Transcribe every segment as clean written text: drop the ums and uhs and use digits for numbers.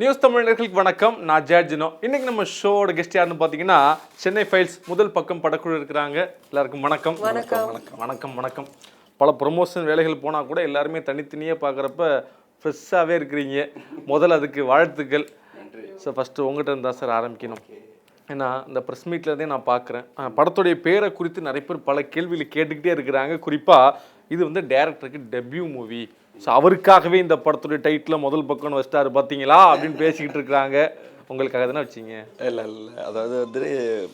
News தமிழர்களுக்கு வணக்கம். நான் ஜார்ஜினோ. இன்னைக்கு நம்ம ஷோட கெஸ்ட் யாருன்னு பார்த்தீங்கன்னா சென்னை ஃபைல்ஸ் முதல் பக்கம் படக்குழு இருக்கிறாங்க. எல்லாருக்கும் வணக்கம். வணக்கம். பல ப்ரொமோஷன் வேலைகள் போனால் கூட எல்லாருமே தனித்தனியாக பார்க்குறப்ப ஃப்ரெஷ்ஷாகவே இருக்கிறீங்க. முதல்ல அதுக்கு வாழ்த்துக்கள். ஸோ ஃபஸ்ட்டு உங்கள்கிட்ட இருந்தால் சார் ஆரம்பிக்கணும். ஏன்னா இந்த ப்ரெஸ் மீட்லேருந்தே நான் பார்க்குறேன் படத்துடைய பேரை குறித்து நிறைய பேர் பல கேள்விகள் கேட்டுக்கிட்டே இருக்கிறாங்க. குறிப்பாக இது வந்து டைரக்டருக்கு டெபியூ மூவி. ஸோ அவருக்காகவே இந்த படத்துடைய டைட்டில் முதல் பக்கம்னு வச்சிட்டாரு பார்த்தீங்களா அப்படின்னு பேசிக்கிட்டு இருக்கிறாங்க. உங்களுக்காக தானே வச்சிங்க? இல்லை அதாவது வந்து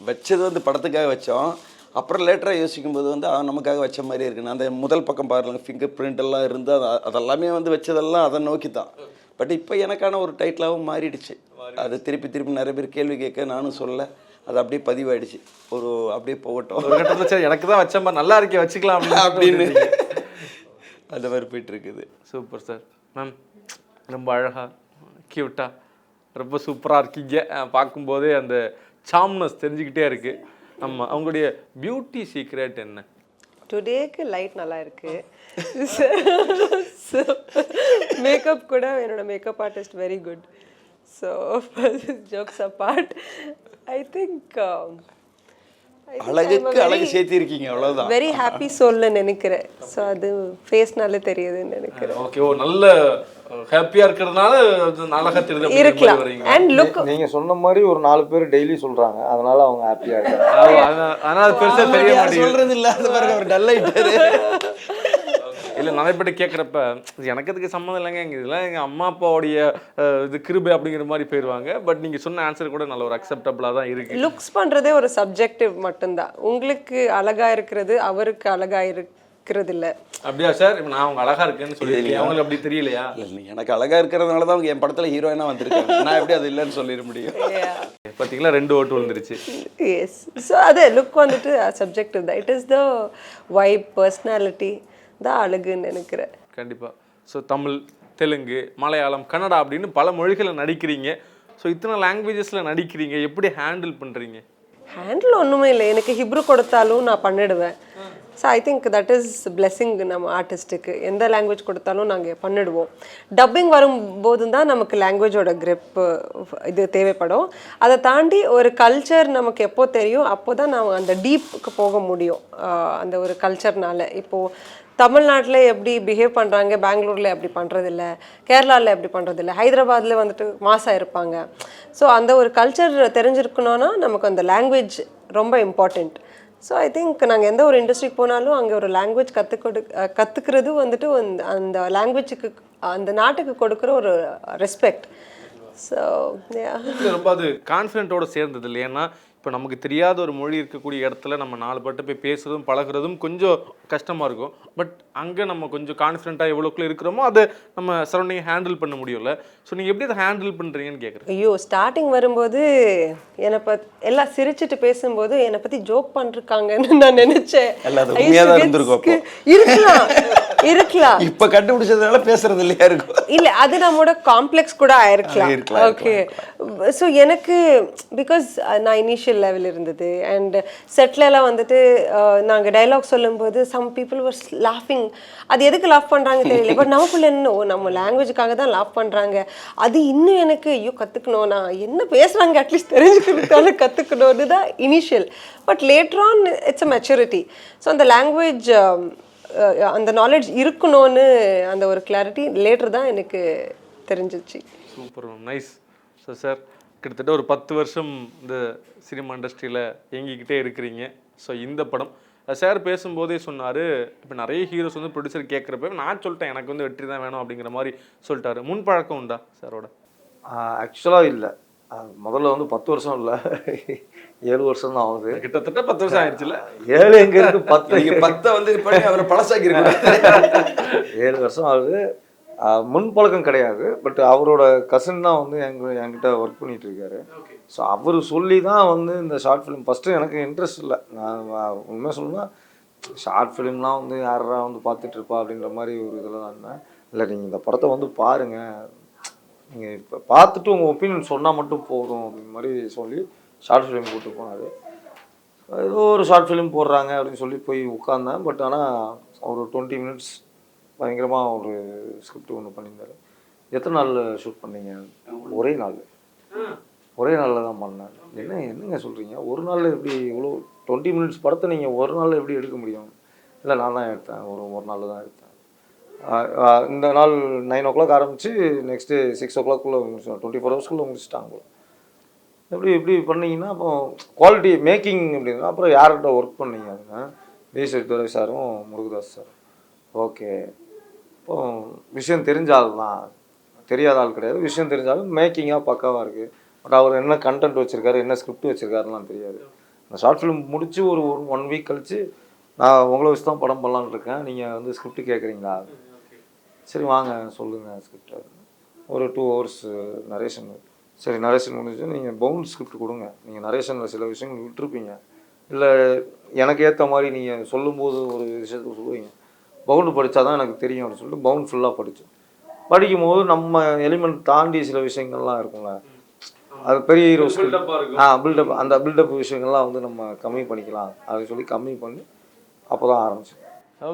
வச்சது வந்து படத்துக்காக வச்சோம். அப்புறம் லேட்டராக யோசிக்கும்போது வந்து நமக்காக வச்ச மாதிரி இருக்குன்னு அந்த முதல் பக்கம் பாருங்க, ஃபிங்கர் பிரிண்ட் எல்லாம் இருந்து அதெல்லாமே வந்து வச்சதெல்லாம் அதை நோக்கி தான். பட் இப்போ எனக்கான ஒரு டைட்டிலாகவும் மாறிடுச்சு. அது திருப்பி நிறைய பேர் கேள்வி கேட்க நானும் சொல்ல அது அப்படியே பதிவாயிடுச்சு. அப்படியே போகட்டும், சரி எனக்கு தான் வச்ச மாதிரி நல்லா இருக்கே வச்சுக்கலாம் அப்படின்னு அந்த மாதிரி போயிட்டு இருக்குது. Super sir. மேம் ரொம்ப அழகா கியூட்டா ரொம்ப சூப்பராக இருக்கீங்க. பார்க்கும்போதே அந்த சாம்னஸ் தெரிஞ்சுக்கிட்டே இருக்கு. ஆமாம், அவங்களுடைய பியூட்டி சீக்ரெட் என்ன? டுடேக்கு லைட் நல்லா இருக்கு. மேக்கப் கூட என்னோட makeup artist very good. So jokes apart I think அழகுக்கு அழகு சேர்த்திருக்கீங்க, அவ்வளவுதான். வெரி ஹாப்பி சோல்னு நினைக்கிறேன். ஸோ அது ஃபேஸ்னால தெரியுதுன்னு நினைக்கிறேன். ஓகே, ஓ நல்ல ஹாப்பியா இருக்கிறதுனால அழகா தெரியுது இருக்கலாம். அண்ட் லுக் நீங்க சொன்ன மாதிரி ஒரு 4 பேர் டெய்லி சொல்றாங்க, அதனால அவங்க ஹாப்பியா இருக்காங்க. அதனால பெருசா தெரிய மாட்டேங்குது. சொல்றது இல்ல, அது பாருங்க அவர் டல் ஆயிட்டாரு. இல்லை நிறைய பேர் கேட்குறப்ப எனக்கு அதுக்கு சம்மந்தம் இல்லைங்க, இதெல்லாம் எங்கள் அம்மா அப்பாவுடைய இது கிருபை அப்படிங்கிற மாதிரி போயிடுவாங்க. பட் நீங்கள் சொன்ன ஆன்சர் கூட நல்ல ஒரு அக்செப்டபிளாக தான் இருக்குது. லுக்ஸ் பண்ணுறதே ஒரு சப்ஜெக்டிவ் மட்டும்தான். உங்களுக்கு அழகா இருக்கிறது அவருக்கு அழகா இருக்கிறது இல்லை. அப்படியா சார்? இப்போ நான் அவங்க அழகா இருக்கேன்னு சொல்லி அவங்களுக்கு அப்படி தெரியலையா? இல்லை, எனக்கு அழகா இருக்கிறதுனால தான் அவங்க என் படத்தில் ஹீரோயினாக வந்திருக்காங்க. நான் எப்படி அது இல்லைன்னு சொல்லிட முடியும்? பார்த்தீங்களா, 2 ஓட்டு விழுந்துருச்சு. எஸ். ஸோ அது லுக் வந்துட்டு சப்ஜெக்டிவ் தான். It is the vibe, personality தான் அழகுன்னு நினைக்கிறேன். கண்டிப்பாக. ஸோ தமிழ், தெலுங்கு, மலையாளம், கன்னடா அப்படின்னு பல மொழிகளில் நடிக்கிறீங்க. ஸோ இத்தனை லாங்குவேஜஸில் நடிக்கிறீங்க, எப்படி ஹேண்டில் பண்ணுறீங்க? ஹேண்டில் ஒன்றுமே இல்லை. எனக்கு ஹிப்ரு கொடுத்தாலும் நான் பண்ணிடுவேன். So I think that is blessing நம்ம ஆர்டிஸ்ட்டுக்கு. எந்த லாங்குவேஜ் கொடுத்தாலும் நாங்கள் பண்ணிடுவோம். டப்பிங் வரும்போது தான் நமக்கு லாங்குவேஜோட கிரிப் இது தேவைப்படும். அதை தாண்டி ஒரு கல்ச்சர் நமக்கு எப்போ தெரியும் அப்போ தான் நம்ம அந்த டீப்புக்கு போக முடியும். அந்த ஒரு கல்ச்சர்னால இப்போது தமிழ்நாட்டில் எப்படி பிஹேவ் பண்ணுறாங்க, பெங்களூரில் எப்படி பண்ணுறதில்ல, கேரளாவில் எப்படி பண்ணுறதில்ல, ஹைதராபாத்தில் வந்துட்டு மாசாக இருப்பாங்க. ஸோ அந்த ஒரு கல்ச்சர் தெரிஞ்சிருக்கணும்னா நமக்கு அந்த லாங்குவேஜ் ரொம்ப இம்பார்ட்டண்ட். ஸோ ஐ திங்க் நாங்கள் எந்த ஒரு இண்டஸ்ட்ரிக்கு போனாலும் அங்கே ஒரு லாங்குவேஜ் கற்றுக்கிறது வந்துட்டு அந்த லாங்குவேஜுக்கு அந்த நாட்டுக்கு கொடுக்குற ஒரு ரெஸ்பெக்ட். ஸோ ரொம்ப அது கான்ஃபிடென்ட்டோடு சேர்ந்தது இல்லை. ஏன்னா இப்போ நமக்கு தெரியாத ஒரு மொழி இருக்கக்கூடிய இடத்துல நம்ம 4 பேர்ட்ட போய் பேசுகிறதும் பழகிறதும் கொஞ்சம் கஷ்டமாக இருக்கும். பட் அங்கே நம்ம கொஞ்சம் கான்ஃபிடென்ட்டாக எவ்வளோக்குள்ள இருக்கிறோமோ அதை நம்ம சரௌண்டிங் ஹேண்டில் பண்ண முடியும்ல. ஸோ நீங்கள் எப்படி அதை ஹேண்டில் பண்ணுறீங்கன்னு கேட்குறேன். ஐயோ, ஸ்டார்டிங் வரும்போது என்னை எல்லாம் சிரிச்சுட்டு பேசும்போது என்னை பற்றி ஜோக் பண்ணிருக்காங்கன்னு நான் நினச்சேன். இருக்கலாம் இப்போ கண்டுபிடிச்சதுனால பேசுறது இல்லையா இருக்கும். இல்லை, அது நம்மளோட காம்ப்ளெக்ஸ் கூட ஆயிருக்கலாம். ஓகே. ஸோ எனக்கு பிகாஸ் நான் இனிஷியல் லெவல் இருந்தது அண்ட் செட்லலாம் வந்துட்டு நாங்கள் டைலாக் சொல்லும்போது சம் பீப்புள் வர் லாஃபிங். அது எதுக்கு லாஃப் பண்ணுறாங்க தெரியல. பட் நமக்குள்ள என்ன நம்ம லாங்குவேஜுக்காக தான் லாஃப் பண்ணுறாங்க. அது இன்னும் எனக்கு ஐயோ கற்றுக்கணும், நான் என்ன பேசுகிறாங்க அட்லீஸ்ட் தெரிஞ்சுக்கிறதுக்காக கற்றுக்கணும்னு தான் initial. But later on it's a maturity. So அந்த லாங்குவேஜ் அந்த நாலேஜ் இருக்கணும்னு அந்த ஒரு கிளாரிட்டி லேட்டர் தான் எனக்கு தெரிஞ்சிச்சு. Super, nice. ஸோ சார் கிட்டத்தட்ட ஒரு 10 வருஷம் இந்த சினிமா இண்டஸ்ட்ரியில் இயங்கிக்கிட்டே இருக்கிறீங்க. ஸோ இந்த படம் சார் பேசும்போதே சொன்னார், இப்போ நிறைய ஹீரோஸ் வந்து ப்ரொடியூசர் கேட்குறப்ப நான் சொல்லிட்டேன் எனக்கு வந்து வெற்றி தான் வேணும் அப்படிங்கிற மாதிரி சொல்லிட்டாரு. முன்பழக்கம் உண்டா சாரோட? ஆக்சுவலாக இல்லை. முதல்ல வந்து 10 வருஷம் இல்லை, 7 வருஷம் தான் ஆகுது. கிட்டத்தட்ட 10 வருஷம் ஆயிடுச்சுல. 7 எங்க இருக்கு, 10 வந்து அவரை பழசாக்கி இருக்கு. 7 வருஷம் ஆகுது. முன்பழக்கம் கிடையாது. பட் அவரோட கசின் தான் வந்து என்கிட்ட ஒர்க் பண்ணிட்டு இருக்காரு. ஸோ அவர் சொல்லி தான் வந்து இந்த ஷார்ட் ஃபிலிம் ஃபஸ்ட்டு எனக்கு இன்ட்ரெஸ்ட் இல்லை. நான் உண்மையாக சொல்லணும்னா ஷார்ட் ஃபிலிம்லாம் வந்து யாரா வந்து பார்த்துட்டு இருப்பா அப்படின்ற மாதிரி ஒரு இதில் தான் இருந்தேன். இல்லை, நீங்கள் இந்த படத்தை வந்து பாருங்கள், நீங்கள் இப்போ பார்த்துட்டு உங்கள் ஒப்பீனியன் சொன்னால் மட்டும் போதும் அப்படின்ற மாதிரி சொல்லி ஷார்ட் ஃபிலிம் கூப்பிட்டு போனார். ஏதோ ஒரு ஷார்ட் ஃபிலிம் போடுறாங்க அப்படின்னு சொல்லி போய் உட்காந்தேன். பட் ஆனால் ஒரு 20 மினிட்ஸ் பயங்கரமாக ஒரு ஸ்கிரிப்ட் ஒன்று பண்ணியிருந்தார். எத்தனை நாளில் ஷூட் பண்ணீங்க? ஒரே நாள், ஒரே நாளில் தான் பண்ணேன். என்னங்க சொல்கிறீங்க? ஒரு நாளில் எப்படி இவ்வளோ 20 மினிட்ஸ் படத்தை நீங்கள் ஒரு நாளில் எப்படி எடுக்க முடியும்? இல்லை நான் தான் எடுத்தேன், ஒரு நாளில் தான் எடுத்தேன். இந்த நாள் 9 o'clock ஆரம்பித்து நெக்ஸ்ட்டு 6 o'clock முடிச்சிடும். 24 hours முடிச்சுட்டாங்க. எப்படி பண்ணீங்கன்னா அப்போ குவாலிட்டி மேக்கிங் அப்படின்னா அப்புறம் யார்கிட்ட ஒர்க் பண்ணீங்க? அப்படின்னா விஜய் துரை சாரும் முருகதாஸ் சார். ஓகே, இப்போ விஷயம் தெரிஞ்ச ஆள் தான், தெரியாத ஆள் கிடையாது. விஷயம் தெரிஞ்சாலும் மேக்கிங்காக பக்காவாக இருக்குது. பட் அவர் என்ன கண்டென்ட் வச்சுருக்காரு, என்ன ஸ்கிரிப்ட் வச்சுருக்காருலாம் தெரியாது. அந்த ஷார்ட் ஃபிலிம் முடித்து ஒரு 1 week கழித்து நான் உங்களை வச்சு தான் படம் பண்ணலான்னு இருக்கேன், நீங்கள் வந்து ஸ்கிரிப்ட் கேட்குறீங்களா? சரி வாங்க சொல்லுங்கள் ஸ்கிரிப்ட். ஒரு 2 hours நரேஷன். சரி நரேஷன் முடிஞ்சு நீங்கள் பவுண்ட் ஸ்கிரிப்ட் கொடுங்க. நீங்கள் நரேஷனில் சில விஷயங்கள் விட்டுருப்பீங்க, இல்லை எனக்கு ஏற்ற மாதிரி நீங்கள் சொல்லும்போது ஒரு விஷயத்துக்கு சொல்லுவீங்க. பவுண்டு படித்தா தான் எனக்கு தெரியும் அப்படின்னு சொல்லிட்டு பவுண்ட் ஃபுல்லாக படித்தோம். படிக்கும்போது நம்ம எலிமெண்ட் தாண்டி சில விஷயங்கள்லாம் இருக்கும்ல, அது பெரிய ஹீரோஸ் பில்டப், அந்த பில்டப் விஷயங்கள்லாம் வந்து நம்ம கம்மி பண்ணிக்கலாம் அப்படின்னு சொல்லி கம்மி பண்ணி அப்போ தான் ஆரம்பிச்சோம்.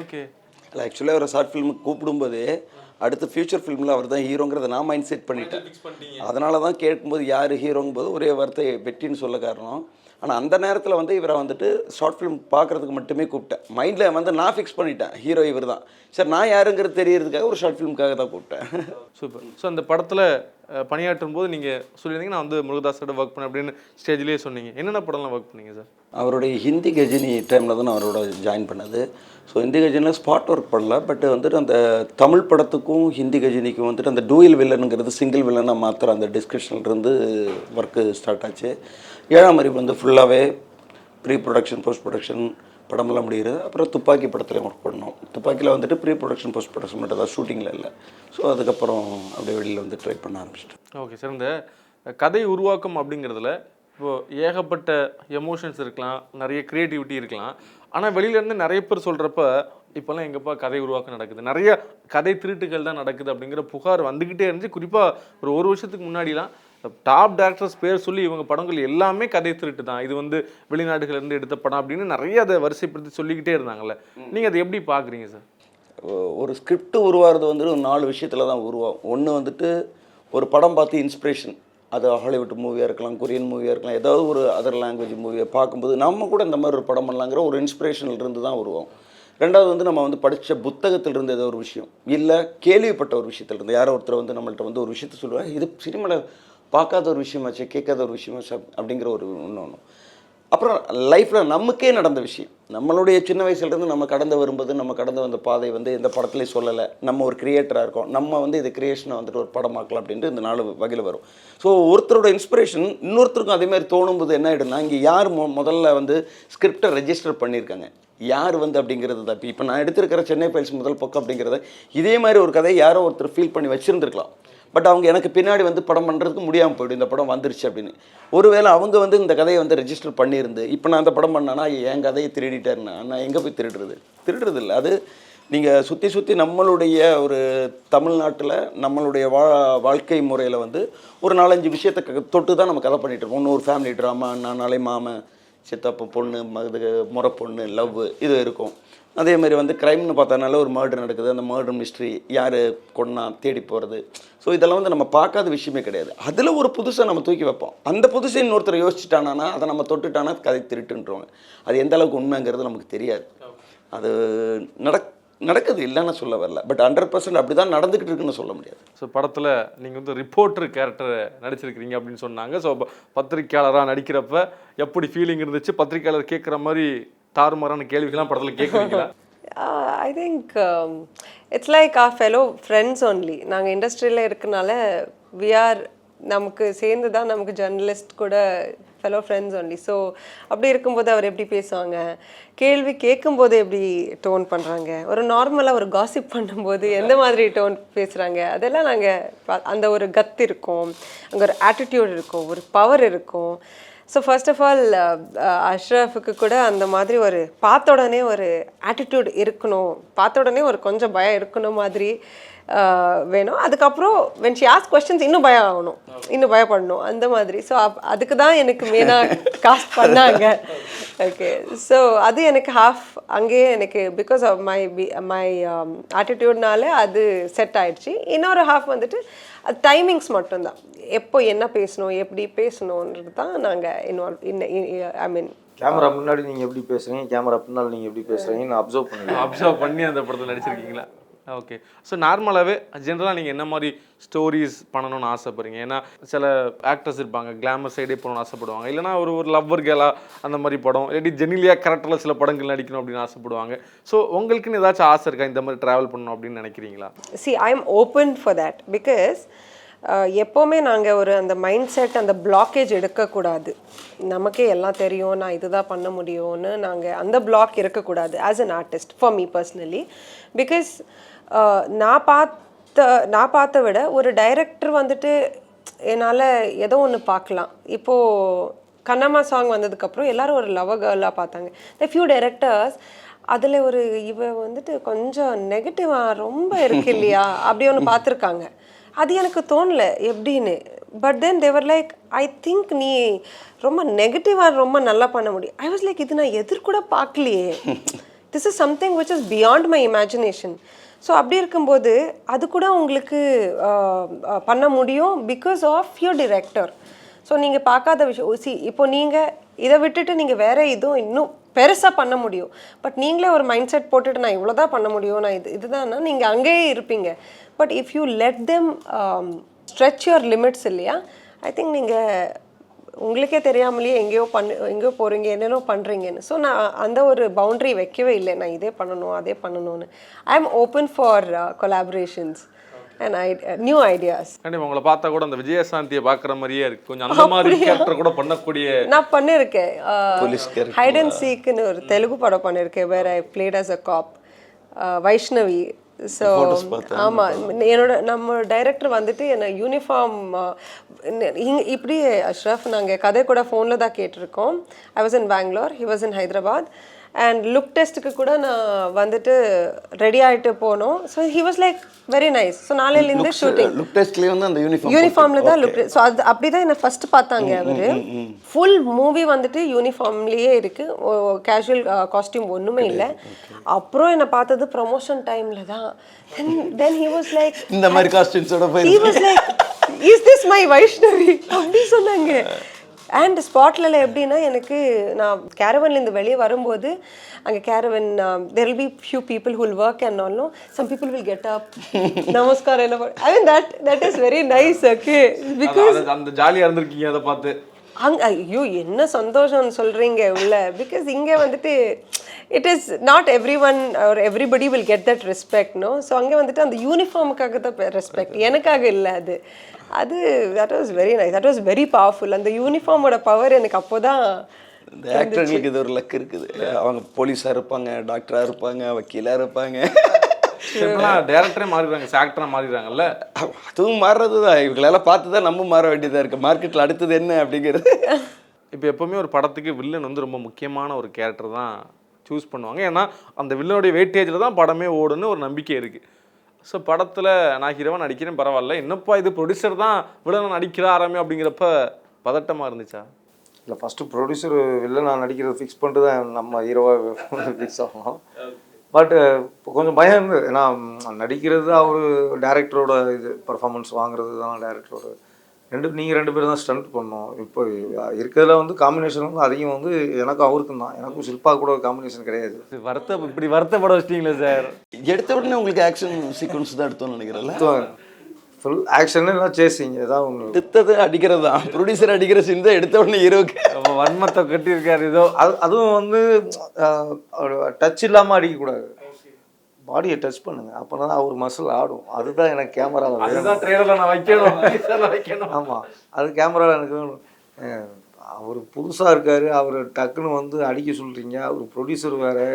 ஓகே. இல்லை ஆக்சுவலாக ஒரு ஷார்ட் ஃபிலிமுக்கு கூப்பிடும்போது அடுத்து ஃபியூச்சர் ஃபிலிமில் அவர் தான் ஹீரோங்கிறத நான் மைண்ட் செட் பண்ணிட்டேன். அதனால தான் கேட்கும்போது யார் ஹீரோங்கும் போது ஒரே வார்த்தை வெற்றின்னு சொல்ல காரணம். ஆனால் அந்த நேரத்தில் வந்து இவரை வந்துட்டு ஷார்ட் ஃபிலிம் பார்க்குறதுக்கு மட்டுமே கூப்பிட்டேன். மைண்டில் வந்து நான் ஃபிக்ஸ் பண்ணிட்டேன் ஹீரோ இவர் தான். சரி நான் யாருங்கிறது தெரியறதுக்காக ஒரு ஷார்ட் ஃபிலிமுக்காக தான் கூப்பிட்டேன். சூப்பர். ஸோ அந்த படத்தில் பணியாற்றும் போது நீங்கள் சொல்லியிருந்தீங்க நான் வந்து முருகதாஸோட ஒர்க் பண்ணேன் அப்படின்னு ஸ்டேஜ்லேயே சொன்னீங்க. என்னென்ன படம்லாம் ஒர்க் பண்ணீங்க சார்? அவருடைய ஹிந்தி கஜினி டைமில் தான் நான் அவரோட ஜாயின் பண்ணது. ஸோ ஹிந்தி கஜினியில் ஸ்பாட் ஒர்க் பண்ணல, பட் வந்துட்டு அந்த தமிழ் படத்துக்கும் ஹிந்தி கஜினிக்கும் வந்துட்டு அந்த டூயல் வில்லனுங்கிறது சிங்கிள் வில்லனாக மாத்திரம் அந்த டிஸ்கஷன்லேருந்து ஒர்க்கு ஸ்டார்ட் ஆச்சு. 7ஆம் அறிவு வந்து ஃபுல்லாகவே ப்ரீ ப்ரொடக்ஷன் போஸ்ட் ப்ரொடக்ஷன் படமெல்லாம் முடிகிறது. அப்புறம் துப்பாக்கி படத்துலையும் ஒர்க் பண்ணோம். துப்பாக்கியில் வந்துட்டு ப்ரீ ப்ரொடக்ஷன் போஸ்ட் ப்ரொடக்ஷன் மட்டும் தான், ஷூட்டிங்கில் இல்லை. ஸோ அதுக்கப்புறம் அப்படியே வெளியில் வந்து ட்ரை பண்ண ஆரம்பிச்சிட்டேன். Okay sir. இந்த கதை உருவாக்கம் அப்படிங்கிறதுல இப்போது ஏகப்பட்ட எமோஷன்ஸ் இருக்கலாம், நிறைய க்ரியேட்டிவிட்டி இருக்கலாம். ஆனால் வெளியிலேருந்து நிறைய பேர் சொல்கிறப்ப இப்போல்லாம் எங்கப்பா கதை உருவாக்கம் நடக்குது, நிறைய கதை திருட்டுகள் தான் நடக்குது அப்படிங்கிற புகார் வந்துக்கிட்டே இருந்துச்சு. குறிப்பாக ஒரு வருஷத்துக்கு முன்னாடிலாம் டாப் டேரக்டர்ஸ் பேர் சொல்லி இவங்க படங்கள் எல்லாமே கதை திருட்டு தான், இது வந்து வெளிநாடுகள்லேருந்து எடுத்த படம் அப்படின்னு நிறைய அதை வரிசைப்படுத்தி சொல்லிக்கிட்டே இருந்தாங்கல்ல. நீங்கள் அதை எப்படி பார்க்குறீங்க சார்? ஒரு ஸ்கிரிப்ட் உருவாகிறது வந்து ஒரு 4 விஷயத்தில் தான் உருவாகும். ஒன்று வந்துட்டு ஒரு படம் பார்த்து இன்ஸ்பிரேஷன், அது ஹாலிவுட் மூவியாக இருக்கலாம், கொரியன் மூவியாக இருக்கலாம், ஏதாவது ஒரு அதர் லாங்குவேஜ் மூவியை பார்க்கும்போது நம்ம கூட இந்த மாதிரி ஒரு படம் பண்ணலாங்கிற ஒரு இன்ஸ்பிரேஷனில் இருந்து தான் உருவாகும். ரெண்டாவது வந்து நம்ம வந்து படித்த புத்தகத்திலிருந்து ஏதோ ஒரு விஷயம், இல்லை கேள்விப்பட்ட ஒரு விஷயத்துலேருந்து யாரோ ஒருத்தர் வந்து நம்மள்ட்ட வந்து ஒரு விஷயத்த சொல்லுவாங்க, இது சினிமாவில் பார்க்காத ஒரு விஷயமாச்சு, கேட்காத ஒரு விஷயமாச்சு அப்படிங்கிற ஒரு இன்னொன்று. அப்புறம் லைஃப்பில் நமக்கே நடந்த விஷயம், நம்மளுடைய சின்ன வயசுலேருந்து நம்ம கடந்து வரும்போது நம்ம கடந்து வந்த பாதை வந்து இந்த படத்துலேயே சொல்லலை, நம்ம ஒரு கிரியேட்டராக இருக்கோம், நம்ம வந்து இது கிரியேஷனை வந்துட்டு ஒரு படமாக்கலாம் அப்படின்ட்டு இந்த 4 வகையில் வரும். ஸோ ஒருத்தரோட இன்ஸ்பிரேஷன் இன்னொருத்தருக்கும் அதேமாதிரி தோணும்போது என்ன ஆகிடும்னா, இங்கே யார் முதல்ல வந்து ஸ்கிரிப்டை ரெஜிஸ்டர் பண்ணியிருக்காங்க, யார் வந்து அப்படிங்கிறது தான். இப்போ நான் எடுத்திருக்கிற சென்னை ஃபைல்ஸ் முதல் பக்கம் அப்படிங்கிறத இதே மாதிரி ஒரு கதையை யாரோ ஒருத்தர் ஃபீல் பண்ணி வச்சுருந்துருக்கலாம். பட் அவங்க எனக்கு பின்னாடி வந்து படம் பண்ணுறதுக்கு முடியாமல் போய்டும், இந்த படம் வந்துருச்சு அப்படின்னு. ஒருவேளை அவங்க வந்து இந்த கதையை வந்து ரெஜிஸ்டர் பண்ணியிருந்து இப்போ நான் அந்த படம் பண்ணேன்னா என் கதையை திருடிட்டேன்னா நான் எங்கே போய் திருடுறது இல்லை. அது நீங்கள் சுற்றி நம்மளுடைய ஒரு தமிழ்நாட்டில் நம்மளுடைய வாழ்க்கை முறையில் வந்து ஒரு 4-5 விஷயத்தை தொட்டு தான் நம்ம கதை பண்ணிகிட்டு இருக்கோம். ஒன்று ஒரு ஃபேமிலி ட்ராமா, நாளை மாமன், சித்தப்பா பொண்ணு, முறை பொண்ணு, லவ், இது இருக்கும். அதேமாதிரி வந்து க்ரைம்னு பார்த்தனால ஒரு மர்டர் நடக்குது, அந்த மர்டர் மிஸ்ட்ரி, யார் கொன்னா தேடி போகிறது. ஸோ இதெல்லாம் வந்து நம்ம பார்க்காத விஷயமே கிடையாது. அதில் ஒரு புதுசாக நம்ம தூக்கி வைப்போம். அந்த புதுசை இன்னொருத்தர் யோசிச்சுட்டானா அதை நம்ம தொட்டுட்டானா கதை திருட்டுன்றவங்க. அது எந்த அளவுக்கு உண்மைங்கிறது நமக்கு தெரியாது. அது நடக்குது இல்லைன்னு சொல்ல வரல, பட் 100% அப்படி தான் நடந்துக்கிட்டு இருக்குன்னு சொல்ல முடியாது. ஸோ படத்தில் நீங்கள் வந்து ரிப்போர்ட்டர் கேரக்டர் நடிச்சிருக்கிறீங்க அப்படின்னு சொன்னாங்க. ஸோ பத்திரிக்கையாளராக நடிக்கிறப்ப எப்படி ஃபீலிங் இருந்துச்சு? பத்திரிக்கையாளர் கேட்குற மாதிரி தாறுமாறான கேள்விகள்லாம் படத்தில் கேட்குறீங்களா? I think it's like our fellow friends only. நாங்கள் இண்டஸ்ட்ரியில் இருக்கனால நமக்கு சேர்ந்து தான் நமக்கு ஜேர்னலிஸ்ட் கூட ஃபெலோ ஃப்ரெண்ட்ஸ் ஒன்லி. ஸோ அப்படி இருக்கும்போது அவர் எப்படி பேசுவாங்க, கேள்வி கேட்கும்போது எப்படி டோன் பண்ணுறாங்க, ஒரு நார்மலாக ஒரு காசிப் பண்ணும்போது எந்த மாதிரி டோன் பேசுகிறாங்க, அதெல்லாம் நாங்கள் அந்த ஒரு கத் இருக்கும், அங்கே ஒரு ஆட்டிடியூட் இருக்கும், ஒரு பவர் இருக்கும். ஸோ ஃபர்ஸ்ட் ஆஃப் ஆல் அஷ்ரஃபுக்கு கூட அந்த மாதிரி ஒரு பார்த்த உடனே ஒரு ஆட்டிடியூட் இருக்கணும், பார்த்த உடனே ஒரு கொஞ்சம் பயம் இருக்கணும் மாதிரி வேணும். அதுக்கப்புறம் when she ask questions இன்னும் பயம் ஆகணும், இன்னும் பயப்படணும் அந்த மாதிரி. ஸோ அதுக்கு தான் எனக்கு மெயினாக காஸ்ட் பண்ணாங்க. ஓகே, ஸோ அது எனக்கு ஹாஃப் அங்கேயே எனக்கு பிகாஸ் ஆஃப் மை ஆட்டிடியூட்னால அது செட் ஆயிடுச்சு. இன்னொரு ஹாஃப் வந்துட்டு அது டைமிங்ஸ் மட்டும்தான், எப்போ என்ன பேசணும் எப்படி பேசணுன்றது தான் நாங்கள் ஐ மீன் கேமரா முன்னாடி நீங்கள் எப்படி பேசுகிறீங்க, கேமரா பின்னால் நீங்கள் எப்படி பேசுகிறீங்கன்னு அப்சர்வ் பண்ணி அந்த படத்தில் நடிச்சிருக்கீங்களா? ஓகே. ஸோ நார்மலாகவே ஜென்ரலாக நீங்கள் என்ன மாதிரி ஸ்டோரிஸ் பண்ணணும்னு ஆசைப்படுறீங்க? ஏன்னா சில ஆக்டர்ஸ் இருப்பாங்க கிளாமர் சைடே போகணும்னு ஆசைப்படுவாங்க, இல்லைனா ஒரு லவ்வர் கேலாக அந்த மாதிரி படம், இல்லாட்டி ஜெனிலியாக கேரக்டரில் சில படங்கள் நடிக்கணும் அப்படின்னு ஆசைப்படுவாங்க. ஸோ உங்களுக்குன்னு ஏதாச்சும் ஆசை இருக்கா இந்த மாதிரி ட்ராவல் பண்ணணும் அப்படின்னு நினைக்கிறீங்களா? see I am open for that because எப்போவுமே நாங்கள் ஒரு அந்த மைண்ட் செட் அந்த பிளாக்கேஜ் எடுக்கக்கூடாது. நமக்கே எல்லாம் தெரியும், நான் இதுதான் பண்ண முடியும்னு நாங்கள் அந்த பிளாக் இருக்கக்கூடாது as an artist for me personally. Because நான் பார்த்த விட ஒரு டைரக்டர் வந்துட்டு என்னால் ஏதோ ஒன்று பார்க்கலாம். இப்போது கண்ணம்மா சாங் வந்ததுக்கப்புறம் எல்லாரும் ஒரு லவ் கேர்லாக பார்த்தாங்க. த ஃபியூ டைரக்டர்ஸ் அதில் ஒரு வந்துட்டு கொஞ்சம் நெகட்டிவாக ரொம்ப இருக்கு இல்லையா அப்படி ஒன்று பார்த்துருக்காங்க. அது எனக்கு தோணலை எப்படின்னு. But then they're like I think நீ ரொம்ப நெகட்டிவாக ரொம்ப நல்லா பண்ண முடியும். ஐ வாஸ் லைக் இது நான் எதிர்கூட பார்க்கலையே, this is something which is beyond my imagination. So அப்படி இருக்கும்போது அது கூட உங்களுக்கு பண்ண முடியும் because of your director. So நீங்கள் பார்க்காத விஷயம் இப்போ நீங்கள் இதை விட்டுட்டு நீங்கள் வேறு இதுவும் இன்னும் பெருசாக பண்ண முடியும். பட் நீங்களே ஒரு மைண்ட் செட் போட்டுட்டு நான் இவ்வளோ தான் பண்ண முடியும், நான் இதுதான்னா நீங்கள் அங்கேயே இருப்பீங்க. But if you let them stretch your limits இல்லையா, ஐ திங்க் நீங்கள் உங்களுக்கே தெரியாமலேயே எங்கேயோ போகிறீங்க, என்னென்னோ பண்ணுறீங்கன்னு. ஸோ நான் அந்த ஒரு பவுண்ட்ரி வைக்கவே இல்லை, நான் இதே பண்ணணும் அதே பண்ணணும்னு. I am open for collaborations and new ideas. கண்டிப்பாக உங்களை பார்த்தா கூட அந்த விஜயசாந்தியை பார்க்குற மாதிரியே இருக்கு, கொஞ்சம் அந்த மாதிரி கேரக்டர் கூட பண்ணக்கூடிய. நான் பண்ணியிருக்கேன் ஹைட் அண்ட் சீக்குன்னு ஒரு தெலுங்கு படம் பண்ணியிருக்கேன், வேற I played as a cop, Vaishnavi. So ஆமாம், நம்ம டைரக்டர் வந்துட்டு என்னை யூனிஃபார்ம் இப்படி அஷ்ரஃப் நாங்கள் கதை கூட ஃபோனில் தான் கேட்டிருக்கோம். I was in Bangalore, he was in Hyderabad. And look டெஸ்ட்டுக்கு கூட நான் வந்துட்டு ரெடி ஆகிட்டு போனோம். So he was like very nice. So நாளையிலேருந்து ஷூட்டிங் லுக் டெஸ்ட்லேயே வந்து அந்த யூனிஃபார்மில் தான் லுக். ஸோ அது அப்படி தான் என்னை ஃபஸ்ட்டு பார்த்தாங்க அவர். ஃபுல் மூவி வந்துட்டு யூனிஃபார்ம்லேயே இருக்குது, கேஷுவல் காஸ்டியூம் ஒன்றுமே இல்லை. அப்புறம் என்னை பார்த்தது ப்ரொமோஷன் டைமில் தான். தென் ஹி வாஸ் லைக் இந்த மாதிரி காஸ்டியூம்ஸோட he was like is this my Vaishnavi அப்படி சொன்னாங்க. அண்ட் ஸ்பாட்ல எப்படின்னா எனக்கு நான் கேரவன்லேருந்து வெளியே வரும்போது அங்கே caravan there will be few people who'll work and ஆல்லும் some people will get up நமஸ்காரம் என்ன I mean that is very nice. Okay, because அந்த ஜாலியாக இருந்திருக்கீங்க அதை பார்த்து. ஐயோ என்ன சந்தோஷம்னு சொல்கிறீங்க உள்ள. பிகாஸ் இங்கே வந்துட்டு it is not every one or everybody will get that respect no. So அங்கே வந்துட்டு அந்த யூனிஃபார்முக்காக தான் ரெஸ்பெக்ட், எனக்காக இல்லை. அது that was very nice, that was very powerful. அந்த யூனிஃபார்மோட பவர் எனக்கு அப்போ தான். இந்த ஆக்டர்களுக்கு இது ஒரு லக் இருக்குது, அவங்க போலீஸாக இருப்பாங்க, டாக்டராக இருப்பாங்க, வக்கீலாக இருப்பாங்க, டேரக்டரே மாறிடுறாங்க, ஆக்டராக மாறிடுறாங்கல்ல. அதுவும் மாறுறது தான். இவங்களெல்லாம் பார்த்து தான் நம்ம மாற வேண்டியதாக இருக்குது. மார்க்கெட்டில் அடுத்தது என்ன அப்படிங்கிறது. இப்போ எப்போவுமே ஒரு படத்துக்கு வில்லன் வந்து ரொம்ப முக்கியமான ஒரு கேரக்டர் தான் சூஸ் பண்ணுவாங்க. ஏன்னா அந்த வில்லனுடைய வெயிட்டேஜில் தான் படமே ஓடுன்னு ஒரு நம்பிக்கை இருக்குது. ஸோ படத்தில் நான் ஹீரோவாக நடிக்கிறேன் பரவாயில்ல, என்னப்பா இது ப்ரொடியூசர் தான் வில்லனை நடிக்கிறாராமே அப்படிங்கிறப்ப பதட்டமாக இருந்துச்சா? இல்லை, ஃபஸ்ட்டு ப்ரொடியூசர் வில்லன் நான் நடிக்கிறது ஃபிக்ஸ் பண்ணிட்டு தான் நம்ம ஹீரோவாக ஃபிக்ஸ் ஆகணும். பட் இப்போ கொஞ்சம் பயம் இருந்தது, ஏன்னா நடிக்கிறது அவர் டேரக்டரோட இது பர்ஃபார்மன்ஸ் வாங்குறது தான் டேரக்டரோட. நீங்கள் ரெண்டு பேரும் தான் ஸ்டண்ட் பண்ணோம். இப்போ இருக்கிறதுல வந்து காம்பினேஷன் வந்து அதிகம் வந்து எனக்கும் அவருக்கும் தான். எனக்கும் ஷில்பா கூட காம்பினேஷன் கிடையாது. இப்படி வருத்தப்பட வச்சிட்டீங்களே சார். எடுத்த உடனே உங்களுக்கு ஆக்ஷன் சீக்வன்ஸ் தான் எடுத்தோன்னு நினைக்கிறேன். ஃபுல் ஆக்ஷன் எல்லாம் சேசிங் ஏதாவது ஒன்று எடுத்தது அடிக்கிறது தான். ப்ரொடியூசர் அடிக்கிற சீன் தான் எடுத்த உடனே ஹீரோக்கு வன்மத்தை கட்டியிருக்காரு ஏதோ. அதுவும் வந்து டச் இல்லாமல் அடிக்கக்கூடாது, பாடியை டச் பண்ணுங்க, அப்போ தான் அவர் மசில் ஆடும். அதுதான் எனக்கு கேமராவில் வைக்கணும். ஆமாம், அது கேமராவில் எனக்கு வேணும். அவர் புதுசாக இருக்காரு, அவர் டக்குன்னு வந்து அடிக்க சொல்கிறீங்க, அவர் ப்ரொடியூசர் வேறு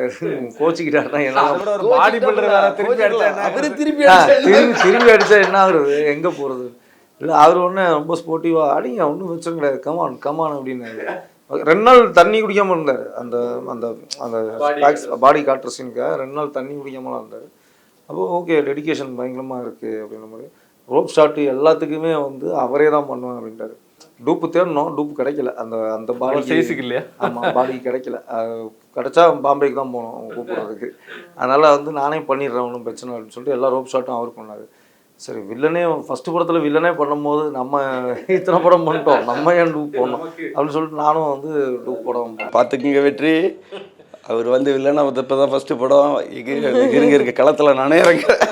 கோச்சிக்கிட்டாருன்னா என்ன திரும்பி அடித்தா என்ன ஆகுறது, எங்கே போகிறது? இல்லை, அவர் ஒன்று ரொம்ப ஸ்போர்ட்டிவாக அடிங்க, ஒன்றும் பிரச்சனை கிடையாது, கமான் அப்படின்னாரு. 2 நாள் தண்ணி குடிக்காமல் இருந்தார். அந்த அந்த அந்த பாடி காட்டுற சீனுக்காக 2 நாள் தண்ணி குடிக்காமலாம் இருந்தார். அப்போது ஓகே, டெடிக்கேஷன் பயங்கரமாக இருக்குது அப்படின்ற மாதிரி. ரோப் ஷாட்டு எல்லாத்துக்குமே வந்து அவரே தான் பண்ணுவேன் அப்படின்ட்டாரு. டூப்பு தேடணும், டூப்பு கிடைக்கல. அந்த அந்த பாடி சைஸுக்கு இல்லையா? ஆமாம், பாடி கிடைக்கல. கிடச்சா பாம்பேக்கு தான் போகணும் கூப்பிட்றதுக்கு. அதனால் வந்து நானே பண்ணிடுறேன், ஒன்றும் பிரச்சனை அப்படின்னு சொல்லிட்டு எல்லா ரோப் ஷாட்டும் அவர் பண்ணார். சரி வில்லனே ஃபர்ஸ்ட் படத்தில் வில்லனே பண்ணும்போது நம்ம இத்தனை படம் பண்ணிட்டோம், நம்ம ஏன் டூப் போடணும் அப்படின்னு சொல்லிட்டு நானும் வந்து டூப் படம் பார்த்துக்குங்க வெற்றி. அவர் வந்து இல்லைன்னா இப்போ தான் ஃபஸ்ட்டு படம் இருக்க களத்தில் நானே இறங்குறேன்.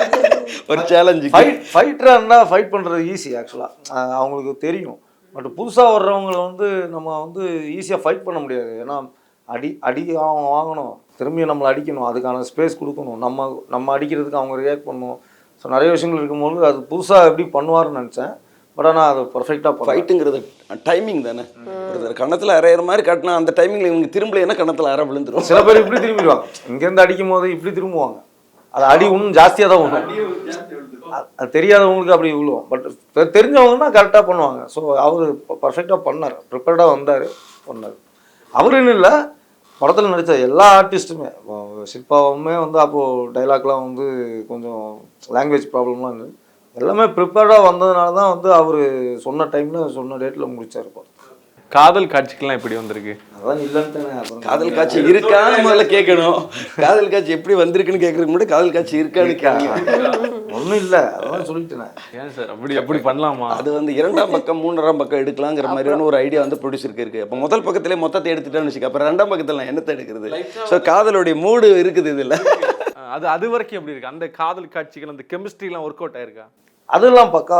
ஒரு சேலஞ்சு. ஃபைட்டராக இருந்தால் ஃபைட் பண்ணுறது ஈஸி ஆக்சுவலாக, அவங்களுக்கு தெரியும். பட் புதுசாக வர்றவங்களை வந்து நம்ம வந்து ஈஸியாக ஃபைட் பண்ண முடியாது. ஏன்னா அடி அவங்க வாங்கணும், திரும்பியும் நம்மளை அடிக்கணும், அதுக்கான ஸ்பேஸ் கொடுக்கணும், நம்ம அடிக்கிறதுக்கு அவங்க ரியாக்ட் பண்ணணும். ஸோ நிறைய விஷயங்கள் இருக்கும்போது அது புதுசாக எப்படி பண்ணுவார்னு நினச்சேன். பட் ஆனால் அது பர்ஃபெக்டாக ஃபைட்டுங்கிறது டைமிங் தானே. கணத்தில் அரையிற மாதிரி காட்டினா அந்த டைமிங்கில் இவங்க திரும்பலைன்னா கணத்தில் அரை விழுந்துடும். சில பேர் இப்படி திரும்பிடுவாங்க, இங்கேருந்து அடிக்கும் போது இப்படி திரும்புவாங்க, அது அடி இன்னும் ஜாஸ்தியாக தான் விழும். அது தெரியாதவங்களுக்கு அப்படி விழுவும். பட் தெரிஞ்சவங்கன்னா கரெக்டாக பண்ணுவாங்க. ஸோ அவர் பர்ஃபெக்டாக பண்ணார், ப்ரிப்பேர்டாக வந்தார், பண்ணார். அவருன்னு இல்லை, படத்தில் நடித்த எல்லா ஆர்டிஸ்ட்டுமே. ஷில்பாவுமே வந்து அப்போது டைலாக்லாம் வந்து கொஞ்சம் லாங்குவேஜ் ப்ராப்ளம்லாம் இருந்தது. எல்லாமே ப்ரிப்பேர்டாக வந்ததுனால தான் வந்து அவர் சொன்ன டைமில் சொன்ன டேட்டில் முடிச்சார். காதல் காட்சிக்கெல்லாம் எப்படி வந்திருக்கு? அதான் இல்லைன்ட்டு காதல் காட்சி இருக்கான்னு முதல்ல கேட்கணும். காதல் காட்சி எப்படி வந்திருக்குன்னு கேட்கறதுக்கு முன்னாடி காதல் காட்சி இருக்கான்னு கேட்கணும். ஒன்றும் இல்லை, அதான் சொல்லிட்டேன். ஏன் சார் அப்படி பண்ணலாமா? அது வந்து 2ஆம் பக்கம் 3ஆம் பக்கம் எடுக்கலாங்கிற மாதிரியான ஒரு ஐடியா வந்து ப்ரொடியூசருக்கு இருக்குது. அப்போ முதல் பக்கத்திலே மொத்தத்தை எடுத்துட்டேன்னு வச்சுக்க, அப்புறம் 2ஆம் பக்கத்தில் நான் என்னத்தை எடுக்கிறது? ஸோ காதலுடைய மூடு இருக்குது இதில். அது வரைக்கும் எப்படி இருக்கு அந்த காதல் காட்சிகள், அந்த கெமிஸ்ட்ரிலாம் ஒர்க் அவுட் ஆயிருக்கா? அதெல்லாம் பக்கா.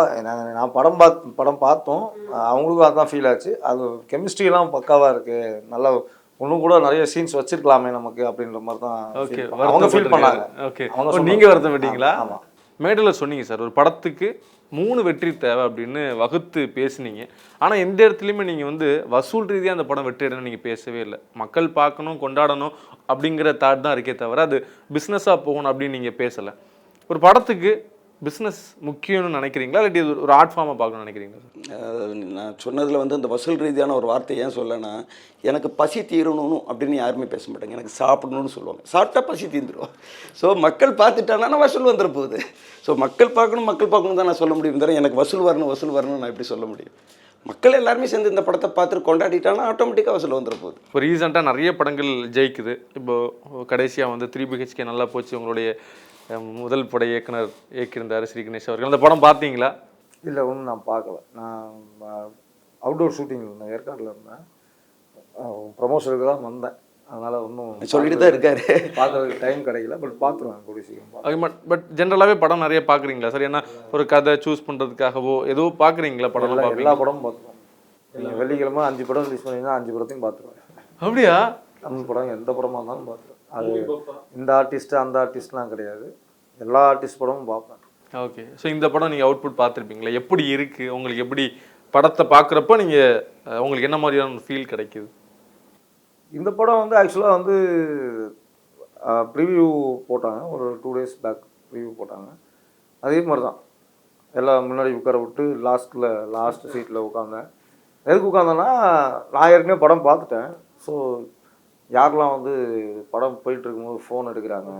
நான் படம் பார்த்தோம், அவங்களுக்கும் அதுதான் ஃபீல் ஆச்சு. அது கெமிஸ்ட்ரிலாம் பக்காவாக இருக்குது, நல்லா இன்னும் கூட நிறைய சீன்ஸ் வச்சிருக்கலாமே நமக்கு அப்படின்ற மாதிரி தான் அவங்க ஃபீல் பண்ணாங்க. ஓகே, நீங்கள் வருத்தப்பட்டீங்களா? ஆமாம். மேடையில் சொன்னீங்க சார், ஒரு படத்துக்கு 3 வெற்றி தேவை அப்படின்னு வகுத்து பேசுனீங்க. ஆனால் எந்த இடத்துலையுமே நீங்கள் வந்து வசூல் ரீதியாக அந்த படம் வெற்றி அடையணும்னு நீங்கள் பேசவே இல்லை. மக்கள் பார்க்கணும், கொண்டாடணும் அப்படிங்கிற தாட் தான் இருக்கே தவிர அது பிஸ்னஸாக போகணும் அப்படின்னு நீங்கள் பேசலை. ஒரு படத்துக்கு பிஸ்னஸ் முக்கியம்னு நினைக்கிறீங்களா, இல்லாட்டி ஒரு ஆர்ட் ஃபார்மாக பார்க்கணும்னு நினைக்கிறீங்களா? நான் சொன்னதில் வந்து இந்த வசூல் ரீதியான ஒரு வார்த்தை ஏன் சொல்லனா, எனக்கு பசி தீரணும் அப்படின்னு யாருமே பேச மாட்டாங்க, எனக்கு சாப்பிடணும்னு சொல்லுவாங்க. சாப்பிட்டா பசி தீர்ந்துடும். ஸோ மக்கள் பார்த்துட்டானா வசூல் வந்துட போகுது. ஸோ மக்கள் பார்க்கணும் தான் நான் சொல்ல முடியும் தவிர எனக்கு வசூல் வரணும் நான் எப்படி சொல்ல முடியும்? மக்கள் எல்லாருமே சேர்ந்து இந்த படத்தை பார்த்துட்டு கொண்டாடிட்டானா ஆட்டோமேட்டிக்காக வசூல் வந்துட போகுது. இப்போ ரீசெண்டாக நிறைய படங்கள் ஜெயிக்குது. இப்போது கடைசியாக வந்து 3BHK நல்லா போச்சு, உங்களுடைய முதல் பட இயக்குனர் இயக்கியிருந்தார் ஸ்ரீ கணேஷ் அவர்கள். அந்த படம் பார்த்தீங்களா? இல்லை, ஒன்றும் நான் பார்க்கல. நான் அவுட்டோர் ஷூட்டிங் இருந்தேன், ஏற்காட்டில் இருந்தேன், ப்ரமோஷனுக்கு தான் வந்தேன். அதனால் ஒன்றும் சொல்லிட்டு தான் இருக்காரு, பார்க்கறதுக்கு டைம் கிடைக்கல. பட் பார்த்துருவேன் கூடிய சீக்கிரம். பட் ஜென்ரலாகவே படம் நிறைய பார்க்குறீங்களா சார்? ஏன்னா ஒரு கதை சூஸ் பண்ணுறதுக்காகவோ ஏதோ பார்க்குறீங்களா? படம் எல்லா படமும் பார்த்துருவேன். நீங்கள் வெள்ளிக்கிழமை 5 படம் ரிலீஸ் பண்ணிங்கன்னா 5 படத்தையும் பார்த்துருவேன். அப்படியா? தமிழ் படம் எந்த படமாக இருந்தாலும் பார்த்துருவேன். அது இந்த ஆர்டிஸ்ட்டு அந்த ஆர்டிஸ்ட்லாம் கிடையாது, எல்லா ஆர்டிஸ்ட் படமும் பார்ப்பேன். ஓகே, ஸோ இந்த படம் நீங்கள் அவுட்புட் பார்த்துருப்பீங்களா? எப்படி இருக்குது உங்களுக்கு? எப்படி படத்தை பார்க்குறப்ப நீங்கள் உங்களுக்கு என்ன மாதிரியான ஃபீல் கிடைக்குது? இந்த படம் வந்து ஆக்சுவலாக வந்து ப்ரிவ்யூ போட்டாங்க, ஒரு 2 days பேக் ப்ரிவ்யூ போட்டாங்க. அதே மாதிரி தான் எல்லாம் முன்னாடி உட்கார விட்டு லாஸ்ட் சீட்டில் உட்காந்தேன். எதுக்கு உட்காந்தேன்னா, நான் ஏற்கனவே படம் பார்த்துட்டேன். ஸோ யாரெல்லாம் வந்து படம் போயிட்டு இருக்கும்போது ஃபோன் எடுக்கிறாங்க,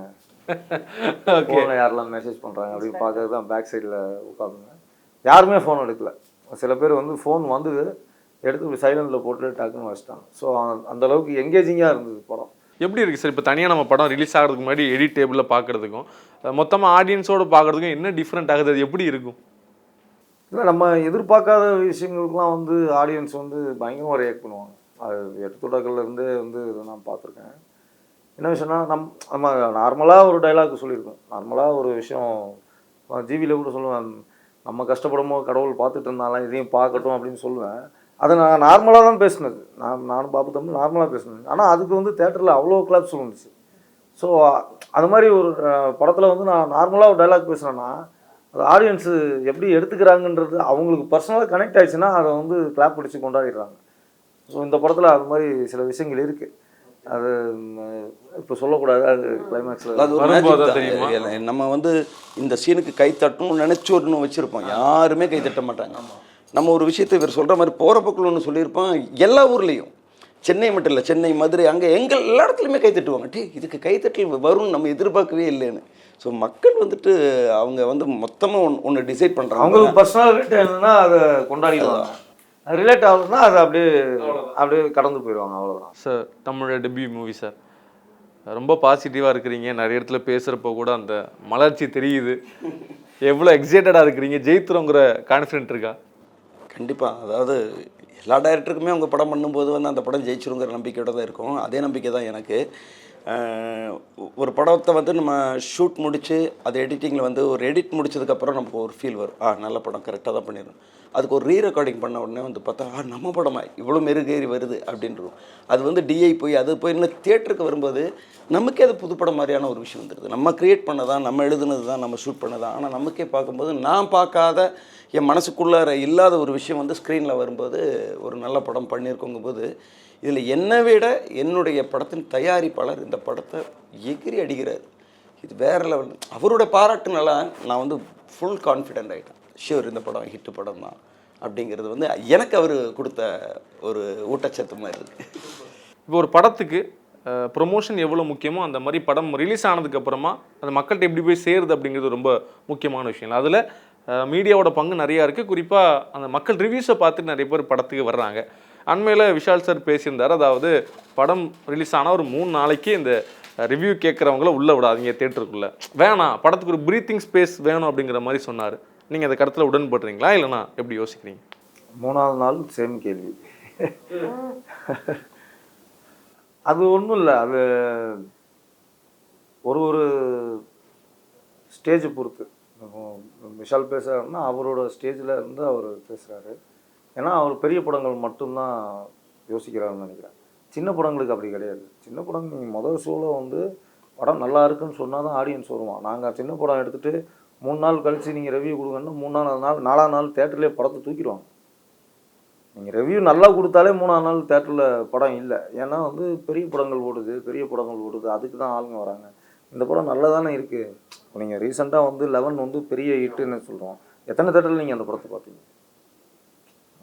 ஃபோனில் யாரெல்லாம் மெசேஜ் பண்ணுறாங்க அப்படின்னு பார்க்கறது தான் பேக் சைடில் உட்காந்துங்க. யாருமே ஃபோன் எடுக்கல. சில பேர் வந்து ஃபோன் வந்து எடுத்து சைலண்டில் போட்டு டக்குன்னு வச்சிட்டாங்க. ஸோ அந்தளவுக்கு எங்கேஜிங்காக இருந்தது படம். எப்படி இருக்குது சார் இப்போ தனியாக நம்ம படம் ரிலீஸ் ஆகிறதுக்கு முன்னாடி எடிட் டேபிளில் பார்க்குறதுக்கும் மொத்தமாக ஆடியன்ஸோடு பார்க்குறதுக்கும் என்ன டிஃப்ரெண்ட் ஆகுது? அது எப்படி இருக்கும்? இல்லை, நம்ம எதிர்பார்க்காத விஷயங்களுக்குலாம் வந்து ஆடியன்ஸ் வந்து பயங்கரமாக ரியாக்ட் பண்ணுவாங்க. அது எடுத்துடக்கல்லேருந்தே வந்து இதை நான் பார்த்துருக்கேன். என்ன விஷயம்னா, நம்ம நார்மலாக ஒரு டைலாக் சொல்லியிருக்கோம், நார்மலாக ஒரு விஷயம் ஜிவியில் கூட சொல்லுவேன், நம்ம கஷ்டப்படும்போது கடவுள் பார்த்துட்டு இருந்தாலும் இதையும் பார்க்கட்டும் அப்படின்னு சொல்லுவேன். அதை நான் நார்மலாக தான் பேசினது, நானும் பாப்பு தம்பி நார்மலாக பேசினது. ஆனால் அதுக்கு வந்து தேட்டரில் அவ்வளோ கிளாப்ஸ் வந்துச்சு. ஸோ அது மாதிரி ஒரு படத்தில் வந்து நான் நார்மலாக ஒரு டைலாக் பேசுகிறேன்னா அது ஆடியன்ஸு எப்படி எடுத்துக்கிறாங்கன்றது அவங்களுக்கு பர்சனலாக கனெக்ட் ஆகிடுச்சுன்னா அதை வந்து கிளாப் பிடிச்சி கொண்டாடிடுறாங்க. ஸோ இந்த படத்தில் அது மாதிரி சில விஷயங்கள் இருக்குது. அது இப்போ சொல்லக்கூடாது, அது கிளைமேக்ஸில் நம்ம வந்து இந்த சீனுக்கு கை தட்டணும்னு நினச்சி ஒன்று வச்சுருப்போம், யாருமே கை தட்ட மாட்டாங்க. நம்ம ஒரு விஷயத்தை இவர் சொல்கிற மாதிரி போகிற பக்கம் ஒன்று சொல்லியிருப்போம். எல்லா ஊர்லேயும், சென்னை மட்டும் இல்லை, சென்னை மதுரை அங்கே எல்லா இடத்துலையுமே கை தட்டுவாங்க. இதுக்கு கைத்தட்டல் வரும்னு நம்ம எதிர்பார்க்கவே இல்லைன்னு. ஸோ மக்கள் வந்துட்டு அவங்க வந்து மொத்தமாக ஒன்று டிசைட் பண்ணுறாங்க. அவங்களுக்கு பர்சனல் ரேட் என்னன்னா அதை கொண்டாடிடுவாங்க, ரிலேட் ஆகுதுன்னா அது அப்படியே கடந்து போயிடுவாங்க, அவ்வளோதான். சார் தமிழோட டெபியூ மூவி சார், ரொம்ப பாசிட்டிவாக இருக்கிறீங்க, நிறைய இடத்துல பேசுகிறப்போ கூட அந்த மலர்ச்சி தெரியுது. எவ்வளோ எக்ஸைட்டடாக இருக்கிறீங்க? ஜெயித்துறோங்கிற கான்ஃபிடென்ட் இருக்கா? கண்டிப்பாக. அதாவது எல்லா டைரக்டருக்குமே அவங்க படம் பண்ணும்போது வந்து அந்த படம் ஜெயிச்சிருங்கிற நம்பிக்கையோட தான் இருக்கும். அதே நம்பிக்கை தான் எனக்கு. ஒரு படத்தை வந்து நம்ம ஷூட் முடித்து அது எடிட்டிங்கில் வந்து ஒரு எடிட் முடிச்சதுக்கப்புறம் நமக்கு ஒரு ஃபீல் வரும். நல்ல படம், கரெக்டாக தான் பண்ணிடணும். அதுக்கு ஒரு ரெக்கார்டிங் பண்ண உடனே வந்து பார்த்தா நம்ம படமா இவ்வளோ மெருகேறி வருது அப்படின்றோம். அது வந்து டிஐ போய் அது போய் இன்னும் தியேட்டருக்கு வரும்போது நமக்கே அது புதுப்படம் மாதிரியான ஒரு விஷயம் வந்துடுது. நம்ம க்ரியேட் பண்ணதான், நம்ம எழுதுனது தான், நம்ம ஷூட் பண்ணதான். ஆனால் நமக்கே பார்க்கும்போது நான் பார்க்காத, என் மனசுக்குள்ளார இல்லாத ஒரு விஷயம் வந்து ஸ்க்ரீனில் வரும்போது ஒரு நல்ல படம் பண்ணியிருக்கோங்கும்போது, இதில் என்னை விட என்னுடைய படத்தின் தயாரிப்பாளர் இந்த படத்தை எகிரி அடிக்கிறார். இது வேறு லெவல். அவரோட பாராட்டுனால நான் வந்து ஃபுல் கான்ஃபிடென்ட் ஆகிட்டேன். ஷியோர் இந்த படம் ஹிட்டு படம் தான் அப்படிங்கிறது வந்து எனக்கு அவர் கொடுத்த ஒரு ஊட்டச்சத்து மாதிரி இருக்குது. இப்போ ஒரு படத்துக்கு ப்ரொமோஷன் எவ்வளோ முக்கியமோ அந்த மாதிரி படம் ரிலீஸ் ஆனதுக்கப்புறமா அந்த மக்கள்கிட்ட எப்படி போய் சேருது அப்படிங்கிறது ரொம்ப முக்கியமான விஷயம். அதில் மீடியாவோட பங்கு நிறையா இருக்குது. குறிப்பாக அந்த மக்கள் ரிவ்யூஸை பார்த்து நிறைய பேர் படத்துக்கு வர்றாங்க. அண்மையில் விஷால் சார் பேசியிருந்தார். அதாவது படம் ரிலீஸ் ஆனால் ஒரு 3 நாளைக்கு இந்த ரிவ்யூ கேட்குறவங்கள உள்ளே விடாதீங்க தேட்டருக்குள்ளே, வேணாம், படத்துக்கு ஒரு ப்ரீத்திங் ஸ்பேஸ் வேணும் அப்படிங்கிற மாதிரி சொன்னார். நீங்கள் அந்த கருத்தில் உடன்படுறீங்களா இல்லைனா எப்படி யோசிக்கிறீங்க? 3ஆவது நாள் சேம் கேள்வி. அது ஒன்றும் இல்லை, அது ஒரு ஸ்டேஜை பொறுத்து. விஷால் பேசுகிறாருன்னா அவரோட ஸ்டேஜில் இருந்து அவர் பேசுகிறாரு. ஏன்னா அவர் பெரிய படங்கள் மட்டும்தான் யோசிக்கிறாருன்னு நினைக்கிறேன். சின்ன படங்களுக்கு அப்படி கிடையாது. சின்ன படம் நீங்கள் முதல் ஷோவில் வந்து படம் நல்லா இருக்குன்னு சொன்னால் தான் ஆடியன்ஸ் வருவான். நாங்கள் சின்ன படம் எடுத்துகிட்டு 3 நாள் கழித்து நீங்கள் ரிவ்யூ கொடுங்கன்னா 3ஆவது நாள் 4ஆவது நாள் தேட்டர்லேயே படத்தை தூக்கிடுவாங்க. நீங்கள் ரிவ்யூ நல்லா கொடுத்தாலே 3ஆவது நாள் தேட்டரில் படம் இல்லை. ஏன்னா வந்து பெரிய படங்கள் ஓடுது, அதுக்கு தான் ஆளுங்க வராங்க. இந்த படம் நல்லா தானே இருக்குது. இப்போ நீங்கள் ரீசெண்டாக வந்து 11 வந்து பெரிய ஹிட்டுன்னு சொல்கிறோம். எத்தனை தேட்டரில் நீங்கள் அந்த படத்தை பார்த்தீங்க?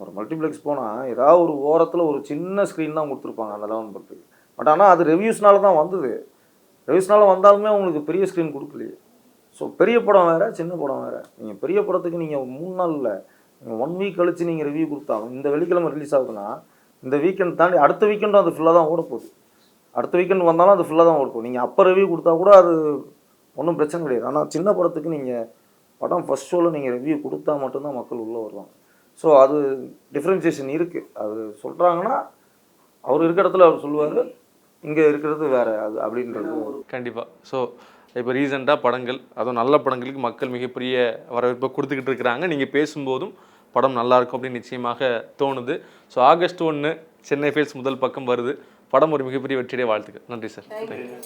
ஒரு மல்டிப்ளெக்ஸ் போனால் ஏதாவது ஒரு ஓரத்தில் ஒரு சின்ன ஸ்க்ரீன் தான் கொடுத்துருப்பாங்க அந்த 11 படத்துக்கு. பட் ஆனால் அது ரிவ்யூஸ்னால தான் வந்தது. ரிவ்யூஸ்னால வந்தாலுமே உங்களுக்கு பெரிய ஸ்க்ரீன் கொடுக்கலையே. ஸோ பெரிய படம் வேறு, சின்ன படம் வேறு. நீங்கள் பெரிய படத்துக்கு நீங்கள் 3 நாள் இல்லை, நீங்கள் 1 வீக் கழித்து நீங்கள் ரிவ்யூ கொடுத்தாலும், இந்த வெள்ளிக்கிழமை ரிலீஸ் ஆகுதுன்னா இந்த வீக்கெண்ட் தாண்டி அடுத்த வீக்கெண்டும் அது ஃபுல்லாக தான் ஓட போகுது. அடுத்த வீக்கெண்ட் வந்தாலும் அது ஃபுல்லாக தான் ஓட போகுது. நீங்கள் அப்போ ரிவ்யூ கொடுத்தா கூட அது ஒன்றும் பிரச்சனை கிடையாது. ஆனால் சின்ன படத்துக்கு நீங்கள் படம் ஃபஸ்ட் ஷோவில் நீங்கள் ரிவ்யூ கொடுத்தா மட்டும்தான் மக்கள் உள்ளே வருவாங்க. ஸோ அது டிஃப்ரென்சியேஷன் இருக்குது. அது சொல்கிறாங்கன்னா அவர் இருக்கிற இடத்துல அவர் சொல்லுவார், இங்கே இருக்கிறது வேறு அது அப்படின்றது. கண்டிப்பாக. ஸோ இப்போ ரீசெண்டாக படங்கள், அதுவும் நல்ல படங்களுக்கு மக்கள் மிகப்பெரிய வரவேற்பை கொடுத்துக்கிட்டு இருக்கிறாங்க. நீங்கள் பேசும்போதும் படம் நல்லாயிருக்கும் அப்படின்னு நிச்சயமாக தோணுது. ஸோ ஆகஸ்ட் 1 சென்னை ஃபைல்ஸ் முதல் பக்கம் வருது. படம் ஒரு மிகப்பெரிய வெற்றியை வாழ்த்துக்கள். நன்றி சார். தேங்க்யூ.